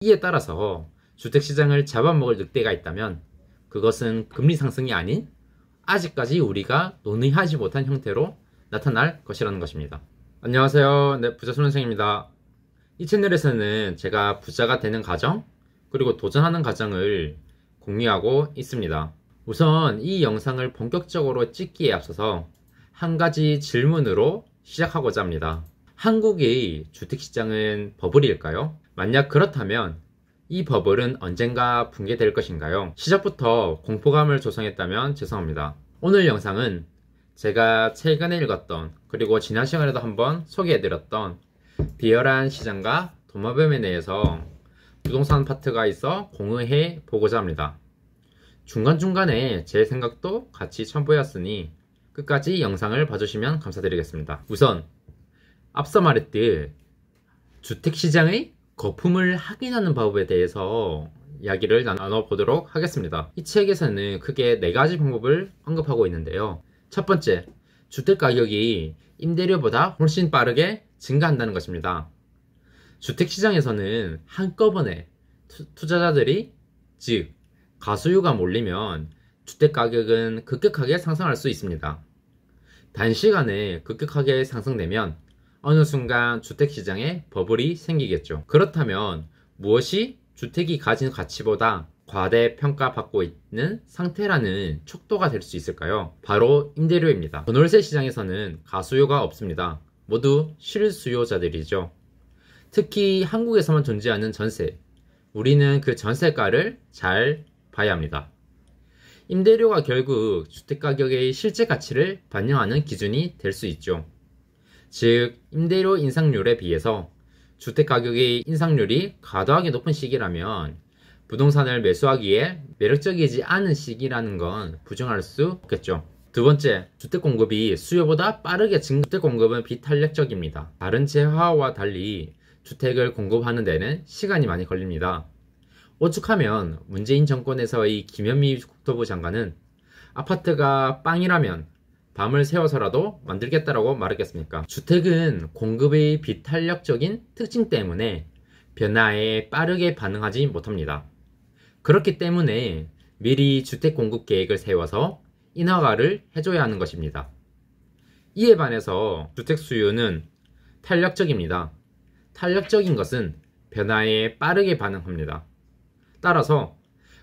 이에 따라서 주택시장을 잡아먹을 늑대가 있다면 그것은 금리 상승이 아닌 아직까지 우리가 논의하지 못한 형태로 나타날 것이라는 것입니다. 안녕하세요. 네, 부자 손원생입니다. 이 채널에서는 제가 부자가 되는 과정 그리고 도전하는 과정을 공유하고 있습니다. 우선 이 영상을 본격적으로 찍기에 앞서서 한 가지 질문으로 시작하고자 합니다. 한국의 주택시장은 버블일까요? 만약 그렇다면 이 버블은 언젠가 붕괴될 것인가요? 시작부터 공포감을 조성했다면 죄송합니다. 오늘 영상은 제가 최근에 읽었던 그리고 지난 시간에도 한번 소개해드렸던 비열한 시장과 도마뱀에 대해서 부동산 파트가 있어 공유해 보고자 합니다. 중간중간에 제 생각도 같이 첨부했으니 끝까지 영상을 봐주시면 감사드리겠습니다. 우선 앞서 말했듯 주택시장의 거품을 확인하는 방법에 대해서 이야기를 나눠보도록 하겠습니다. 이 책에서는 크게 4가지 방법을 언급하고 있는데요. 첫 번째, 주택가격이 임대료보다 훨씬 빠르게 증가한다는 것입니다. 주택시장에서는 한꺼번에 투자자들이 즉 가수요가 몰리면 주택가격은 급격하게 상승할 수 있습니다. 단시간에 급격하게 상승되면 어느 순간 주택시장에 버블이 생기겠죠. 그렇다면 무엇이 주택이 가진 가치보다 과대평가받고 있는 상태라는 촉도가 될 수 있을까요? 바로 임대료입니다. 전월세 시장에서는 가수요가 없습니다. 모두 실수요자들이죠. 특히 한국에서만 존재하는 전세, 우리는 그 전세가를 잘 봐야 합니다. 임대료가 결국 주택가격의 실제 가치를 반영하는 기준이 될 수 있죠. 즉, 임대료 인상률에 비해서 주택가격의 인상률이 과도하게 높은 시기라면 부동산을 매수하기에 매력적이지 않은 시기라는 건 부정할 수 없겠죠. 두 번째, 주택 공급이 수요보다 빠르게 주택 공급은 비탄력적입니다. 다른 재화와 달리 주택을 공급하는 데는 시간이 많이 걸립니다. 오죽하면 문재인 정권에서의 김현미 국토부 장관은 아파트가 빵이라면 밤을 새워서라도 만들겠다라고 말했겠습니까? 주택은 공급의 비탄력적인 특징 때문에 변화에 빠르게 반응하지 못합니다. 그렇기 때문에 미리 주택 공급 계획을 세워서 인허가를 해줘야 하는 것입니다. 이에 반해서 주택 수요는 탄력적입니다. 탄력적인 것은 변화에 빠르게 반응합니다. 따라서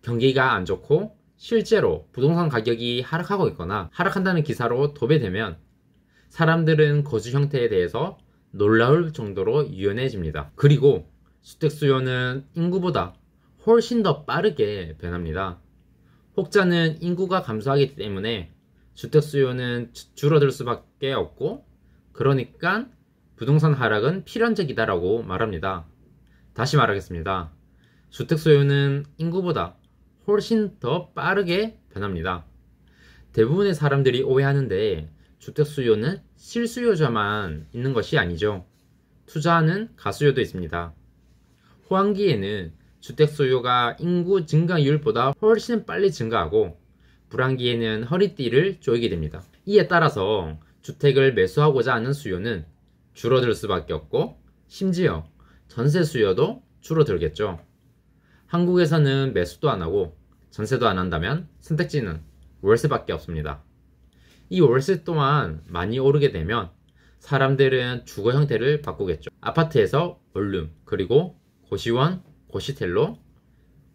경기가 안 좋고 실제로 부동산 가격이 하락하고 있거나 하락한다는 기사로 도배되면 사람들은 거주 형태에 대해서 놀라울 정도로 유연해집니다. 그리고 주택 수요는 인구보다 훨씬 더 빠르게 변합니다. 혹자는 인구가 감소하기 때문에 주택 수요는 줄어들 수밖에 없고 그러니까 부동산 하락은 필연적이다라고 말합니다. 다시 말하겠습니다. 주택 수요는 인구보다 훨씬 더 빠르게 변합니다. 대부분의 사람들이 오해하는데 주택 수요는 실수요자만 있는 것이 아니죠. 투자하는 가수요도 있습니다. 호황기에는 주택 수요가 인구 증가율보다 훨씬 빨리 증가하고 불황기에는 허리띠를 조이게 됩니다. 이에 따라서 주택을 매수하고자 하는 수요는 줄어들 수밖에 없고 심지어 전세 수요도 줄어들겠죠. 한국에서는 매수도 안 하고 전세도 안 한다면 선택지는 월세밖에 없습니다. 이 월세 또한 많이 오르게 되면 사람들은 주거 형태를 바꾸겠죠. 아파트에서 원룸 그리고 고시원, 고시텔로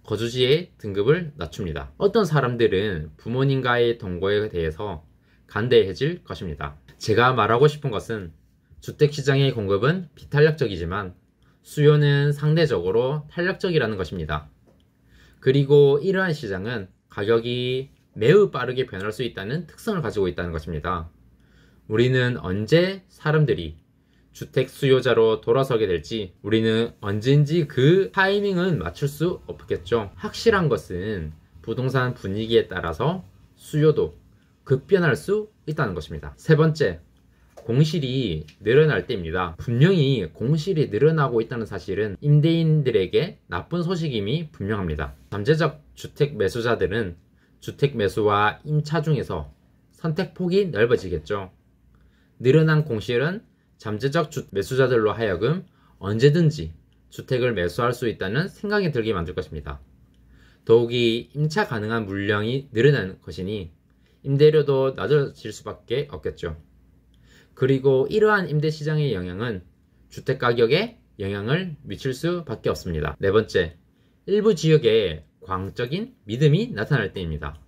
거주지의 등급을 낮춥니다. 어떤 사람들은 부모님과의 동거에 대해서 간대해질 것입니다. 제가 말하고 싶은 것은 주택시장의 공급은 비탄력적이지만 수요는 상대적으로 탄력적이라는 것입니다. 그리고 이러한 시장은 가격이 매우 빠르게 변할 수 있다는 특성을 가지고 있다는 것입니다. 우리는 언제 사람들이 주택 수요자로 돌아서게 될지 우리는 언젠지 그 타이밍은 맞출 수 없겠죠. 확실한 것은 부동산 분위기에 따라서 수요도 급변할 수 있다는 것입니다. 세 번째, 공실이 늘어날 때입니다. 분명히 공실이 늘어나고 있다는 사실은 임대인들에게 나쁜 소식임이 분명합니다. 잠재적 주택 매수자들은 주택 매수와 임차 중에서 선택폭이 넓어지겠죠. 늘어난 공실은 잠재적 매수자들로 하여금 언제든지 주택을 매수할 수 있다는 생각이 들게 만들 것입니다. 더욱이 임차 가능한 물량이 늘어나는 것이니 임대료도 낮아질 수밖에 없겠죠. 그리고 이러한 임대 시장의 영향은 주택 가격에 영향을 미칠 수밖에 없습니다. 네 번째, 일부 지역에 광적인 믿음이 나타날 때입니다.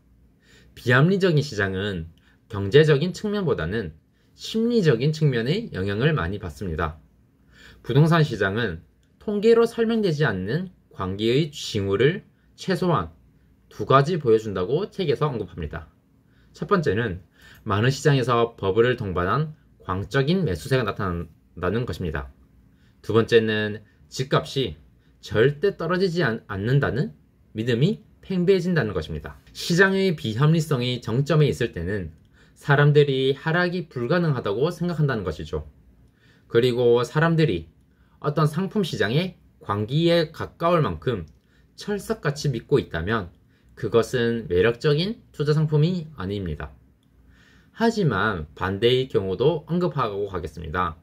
비합리적인 시장은 경제적인 측면보다는 심리적인 측면의 영향을 많이 받습니다. 부동산 시장은 통계로 설명되지 않는 광기의 징후를 최소한 두 가지 보여준다고 책에서 언급합니다. 첫 번째는 많은 시장에서 버블을 동반한 광적인 매수세가 나타난다는 것입니다. 두 번째는 집값이 절대 떨어지지 않는다는 믿음이 팽배해진다는 것입니다. 시장의 비합리성이 정점에 있을 때는 사람들이 하락이 불가능하다고 생각한다는 것이죠. 그리고 사람들이 어떤 상품 시장의 광기에 가까울 만큼 철석같이 믿고 있다면 그것은 매력적인 투자 상품이 아닙니다. 하지만 반대의 경우도 언급하고 가겠습니다.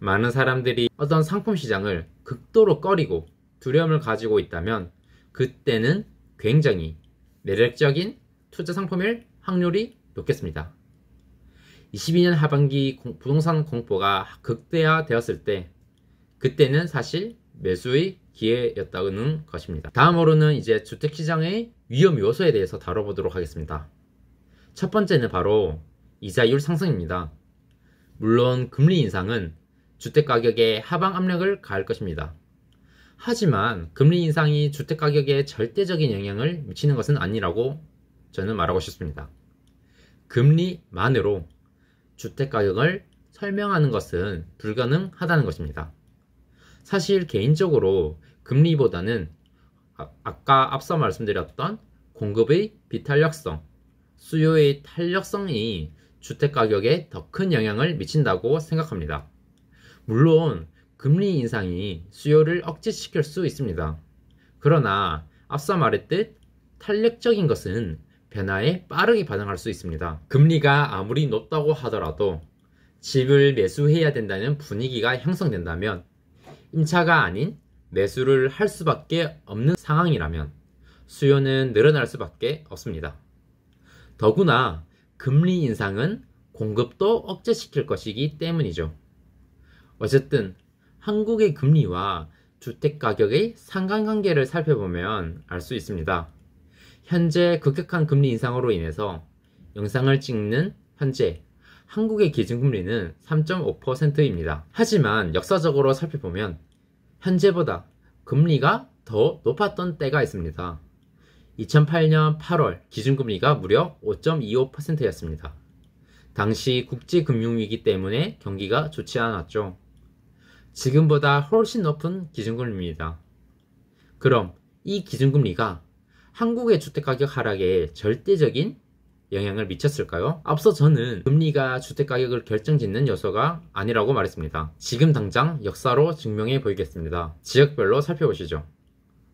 많은 사람들이 어떤 상품 시장을 극도로 꺼리고 두려움을 가지고 있다면 그때는 굉장히 매력적인 투자 상품일 확률이 높겠습니다. 22년 하반기 부동산 공포가 극대화되었을 때 그때는 사실 매수의 기회였다는 것입니다. 다음으로는 이제 주택시장의 위험 요소에 대해서 다뤄보도록 하겠습니다. 첫 번째는 바로 이자율 상승입니다. 물론 금리 인상은 주택가격에 하방 압력을 가할 것입니다. 하지만 금리 인상이 주택가격에 절대적인 영향을 미치는 것은 아니라고 저는 말하고 싶습니다. 금리만으로 주택가격을 설명하는 것은 불가능하다는 것입니다. 사실 개인적으로 금리보다는 아까 앞서 말씀드렸던 공급의 비탄력성, 수요의 탄력성이 주택가격에 더 큰 영향을 미친다고 생각합니다. 물론 금리 인상이 수요를 억제시킬 수 있습니다. 그러나 앞서 말했듯 탄력적인 것은 변화에 빠르게 반응할 수 있습니다. 금리가 아무리 높다고 하더라도 집을 매수해야 된다는 분위기가 형성된다면 임차가 아닌 매수를 할 수밖에 없는 상황이라면 수요는 늘어날 수밖에 없습니다. 더구나 금리 인상은 공급도 억제시킬 것이기 때문이죠. 어쨌든 한국의 금리와 주택가격의 상관관계를 살펴보면 알 수 있습니다. 현재 급격한 금리 인상으로 인해서 영상을 찍는 현재 한국의 기준금리는 3.5%입니다. 하지만 역사적으로 살펴보면 현재보다 금리가 더 높았던 때가 있습니다. 2008년 8월 기준금리가 무려 5.25%였습니다. 당시 국제금융위기 때문에 경기가 좋지 않았죠. 지금보다 훨씬 높은 기준금리입니다. 그럼 이 기준금리가 한국의 주택가격 하락에 절대적인 영향을 미쳤을까요? 앞서 저는 금리가 주택가격을 결정짓는 요소가 아니라고 말했습니다. 지금 당장 역사로 증명해 보이겠습니다. 지역별로 살펴보시죠.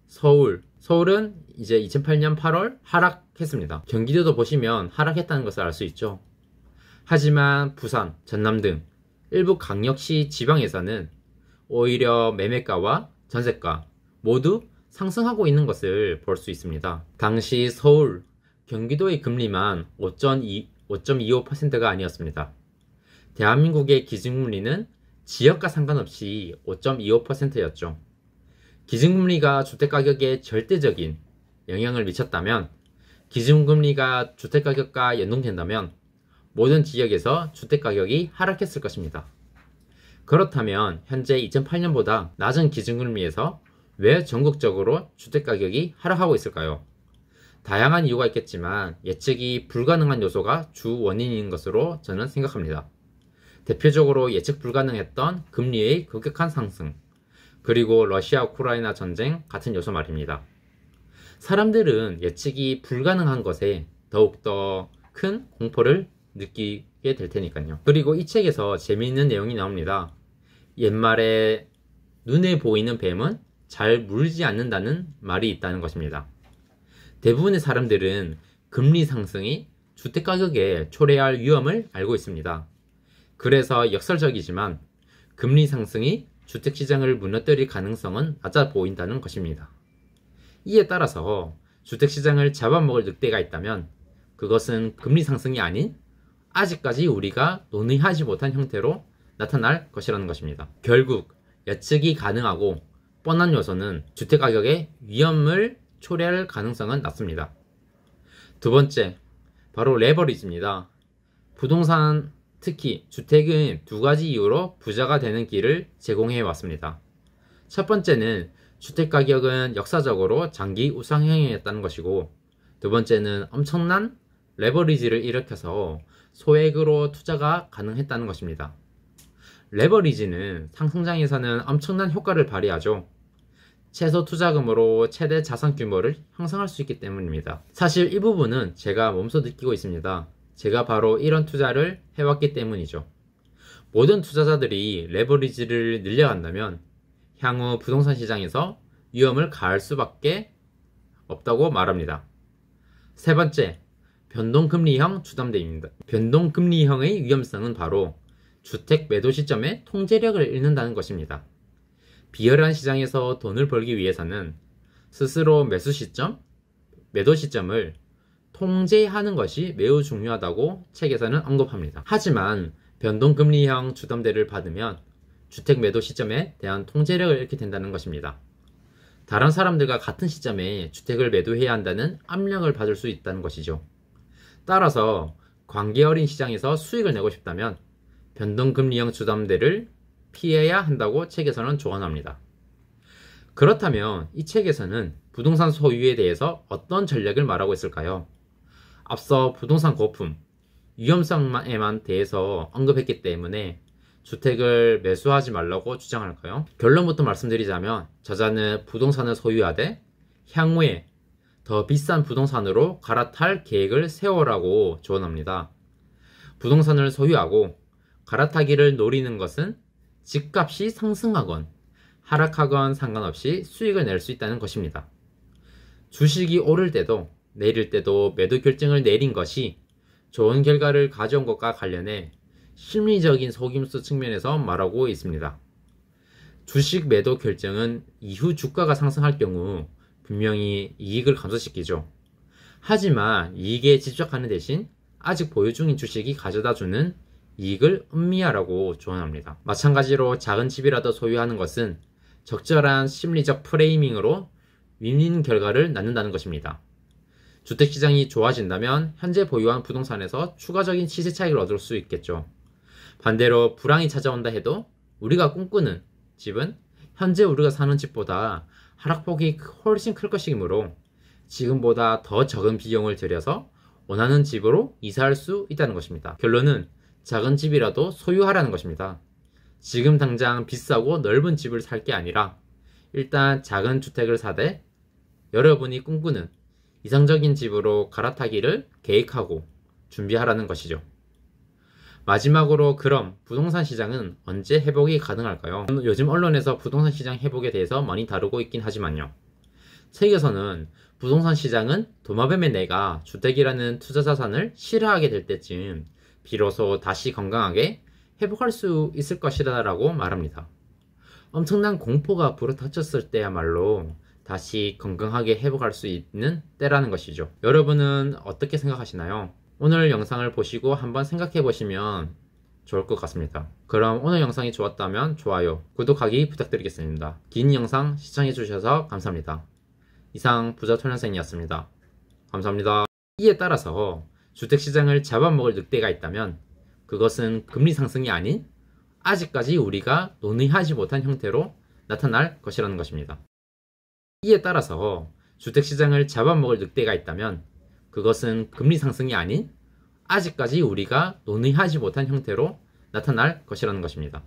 서울은 이제 2008년 8월 하락했습니다. 경기도도 보시면 하락했다는 것을 알 수 있죠. 하지만 부산, 전남 등 일부 강력시 지방에서는 오히려 매매가와 전세가 모두 상승하고 있는 것을 볼 수 있습니다. 당시 서울, 경기도의 금리만 5.25%가 아니었습니다. 대한민국의 기준금리는 지역과 상관없이 5.25%였죠. 기준금리가 주택가격에 절대적인 영향을 미쳤다면 기준금리가 주택가격과 연동된다면 모든 지역에서 주택가격이 하락했을 것입니다. 그렇다면 현재 2008년보다 낮은 기준금리에서 왜 전국적으로 주택가격이 하락하고 있을까요? 다양한 이유가 있겠지만 예측이 불가능한 요소가 주 원인인 것으로 저는 생각합니다. 대표적으로 예측 불가능했던 금리의 급격한 상승, 그리고 러시아 우크라이나 전쟁 같은 요소 말입니다. 사람들은 예측이 불가능한 것에 더욱더 큰 공포를 느끼게 될 테니까요. 그리고 이 책에서 재미있는 내용이 나옵니다. 옛말에 눈에 보이는 뱀은 잘 물지 않는다는 말이 있다는 것입니다. 대부분의 사람들은 금리 상승이 주택가격에 초래할 위험을 알고 있습니다. 그래서 역설적이지만 금리 상승이 주택시장을 무너뜨릴 가능성은 낮아 보인다는 것입니다. 이에 따라서 주택시장을 잡아먹을 늑대가 있다면 그것은 금리 상승이 아닌 아직까지 우리가 논의하지 못한 형태로 나타날 것이라는 것입니다. 결국 예측이 가능하고 뻔한 요소는 주택가격의 위험을 초래할 가능성은 낮습니다. 두 번째, 바로 레버리지입니다. 부동산, 특히 주택은 두 가지 이유로 부자가 되는 길을 제공해 왔습니다. 첫 번째는 주택가격은 역사적으로 장기 우상향이었다는 것이고, 두 번째는 엄청난 레버리지를 일으켜서 소액으로 투자가 가능했다는 것입니다. 레버리지는 상승장에서는 엄청난 효과를 발휘하죠. 최소 투자금으로 최대 자산 규모를 형성할 수 있기 때문입니다. 사실 이 부분은 제가 몸소 느끼고 있습니다. 제가 바로 이런 투자를 해왔기 때문이죠. 모든 투자자들이 레버리지를 늘려간다면 향후 부동산 시장에서 위험을 가할 수밖에 없다고 말합니다. 세 번째, 변동금리형 주담대입니다. 변동금리형의 위험성은 바로 주택 매도 시점에 통제력을 잃는다는 것입니다. 비열한 시장에서 돈을 벌기 위해서는 스스로 매수 시점, 매도 시점을 통제하는 것이 매우 중요하다고 책에서는 언급합니다. 하지만 변동금리형 주담대를 받으면 주택 매도 시점에 대한 통제력을 잃게 된다는 것입니다. 다른 사람들과 같은 시점에 주택을 매도해야 한다는 압력을 받을 수 있다는 것이죠. 따라서 관계 어린 시장에서 수익을 내고 싶다면 변동금리형 주담대를 피해야 한다고 책에서는 조언합니다. 그렇다면 이 책에서는 부동산 소유에 대해서 어떤 전략을 말하고 있을까요? 앞서 부동산 거품, 위험성에만 대해서 언급했기 때문에 주택을 매수하지 말라고 주장할까요? 결론부터 말씀드리자면 저자는 부동산을 소유하되 향후에 더 비싼 부동산으로 갈아탈 계획을 세워라고 조언합니다. 부동산을 소유하고 갈아타기를 노리는 것은 집값이 상승하건 하락하건 상관없이 수익을 낼 수 있다는 것입니다. 주식이 오를 때도 내릴 때도 매도 결정을 내린 것이 좋은 결과를 가져온 것과 관련해 심리적인 속임수 측면에서 말하고 있습니다. 주식 매도 결정은 이후 주가가 상승할 경우 분명히 이익을 감소시키죠. 하지만 이익에 집착하는 대신 아직 보유 중인 주식이 가져다주는 이익을 음미하라고 조언합니다. 마찬가지로 작은 집이라도 소유하는 것은 적절한 심리적 프레이밍으로 윈윈 결과를 낳는다는 것입니다. 주택시장이 좋아진다면 현재 보유한 부동산에서 추가적인 시세 차익을 얻을 수 있겠죠. 반대로 불황이 찾아온다 해도 우리가 꿈꾸는 집은 현재 우리가 사는 집보다 하락폭이 훨씬 클 것이므로 지금보다 더 적은 비용을 들여서 원하는 집으로 이사할 수 있다는 것입니다. 결론은 작은 집이라도 소유하라는 것입니다. 지금 당장 비싸고 넓은 집을 살 게 아니라 일단 작은 주택을 사되 여러분이 꿈꾸는 이상적인 집으로 갈아타기를 계획하고 준비하라는 것이죠. 마지막으로 그럼 부동산 시장은 언제 회복이 가능할까요? 요즘 언론에서 부동산 시장 회복에 대해서 많이 다루고 있긴 하지만요. 책에서는 부동산 시장은 도마뱀의 뇌가 주택이라는 투자 자산을 싫어하게 될 때쯤 비로소 다시 건강하게 회복할 수 있을 것이다 라고 말합니다. 엄청난 공포가 불어닥쳤을 때야말로 다시 건강하게 회복할 수 있는 때라는 것이죠. 여러분은 어떻게 생각하시나요? 오늘 영상을 보시고 한번 생각해 보시면 좋을 것 같습니다. 그럼 오늘 영상이 좋았다면 좋아요, 구독하기 부탁드리겠습니다. 긴 영상 시청해 주셔서 감사합니다. 이상 부자촌년생이었습니다. 감사합니다. 이에 따라서 주택시장을 잡아먹을 늑대가 있다면 그것은 금리 상승이 아닌 아직까지 우리가 논의하지 못한 형태로 나타날 것이라는 것입니다. 이에 따라서 주택시장을 잡아먹을 늑대가 있다면 그것은 금리 상승이 아닌 아직까지 우리가 논의하지 못한 형태로 나타날 것이라는 것입니다.